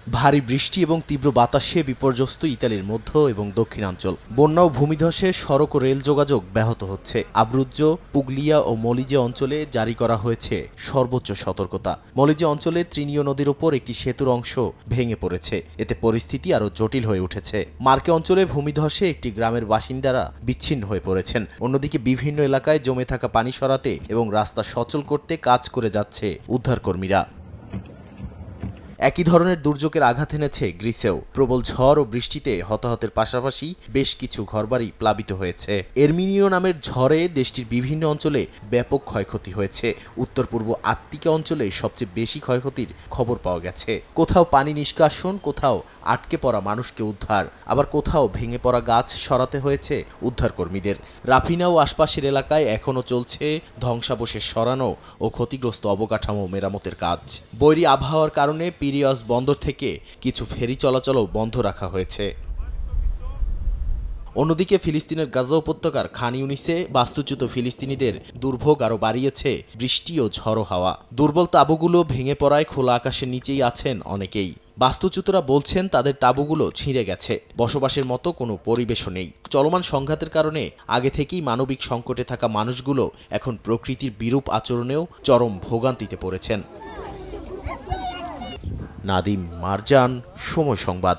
ভারী বৃষ্টি এবং তীব্র বাতাসে বিপর্যস্ত ইতালির মধ্য এবং দক্ষিণাঞ্চল। বন্যা ও ভূমিধসে সড়ক ও রেল যোগাযোগ ব্যাহত হচ্ছে। আব্রুজ্জো, পুগলিয়া ও মলিজে অঞ্চলে জারি করা হয়েছে সর্বোচ্চ সতর্কতা। মলিজে অঞ্চলে ত্রিনিয় নদীর ওপর একটি সেতুর অংশ ভেঙে পড়েছে। এতে পরিস্থিতি আরও জটিল হয়ে উঠেছে। মার্কে অঞ্চলে ভূমিধসে একটি গ্রামের বাসিন্দারা বিচ্ছিন্ন হয়ে পড়েছেন। অন্যদিকে বিভিন্ন এলাকায় জমে থাকা পানি সরাতে এবং রাস্তা সচল করতে কাজ করে যাচ্ছে উদ্ধারকর্মীরা। একই ধরনের দুর্যোগের আঘাত এনেছে গ্রিসেও। প্রবল ঝড় ও বৃষ্টিতে হতাহতের পাশাপাশি বেশ কিছু ঘরবাড়ি প্লাবিত হয়েছে। এরমিনিও নামের ঝড়ে দেশটির বিভিন্ন অঞ্চলে ব্যাপক ক্ষয়ক্ষতি হয়েছে। উত্তর পূর্ব আত্তিকা অঞ্চলে সবচেয়ে বেশি ক্ষয়ক্ষতির খবর পাওয়া গেছে। কোথাও পানি নিষ্কাশন, কোথাও আটকে পড়া মানুষকে উদ্ধার, আবার কোথাও ভেঙে পড়া গাছ সরাতে হয়েছে উদ্ধারকর্মীদের। রাফিনা ও আশপাশের এলাকায় এখনও চলছে ধ্বংসাবশেষ সরানো ও ক্ষতিগ্রস্ত অবকাঠামো মেরামতের কাজ। বৈরী আবহাওয়ার কারণে পিরিয়স বন্দর থেকে কিছু ফেরি চলাচলও বন্ধ রাখা হয়েছে। অন্যদিকে ফিলিস্তিনের গাজা উপত্যকার খান ইউনিসে বাস্তুচ্যুত ফিলিস্তিনিদের দুর্ভোগ আরও বাড়িয়েছে বৃষ্টি ও ঝড়ো হাওয়া। দুর্বল তাঁবুগুলো ভেঙে পড়ায় খোলা আকাশের নিচেই আছেন অনেকেই। বাস্তুচ্যুতরা বলছেন তাদের তাঁবুগুলো ছিঁড়ে গেছে, বসবাসের মতো কোনো পরিবেশও নেই। চলমান সংঘাতের কারণে আগে থেকেই মানবিক সংকটে থাকা মানুষগুলো এখন প্রকৃতির বিরূপ আচরণেও চরম ভোগান্তিতে পড়েছেন। নাদিম মারজান, সময় সংবাদ।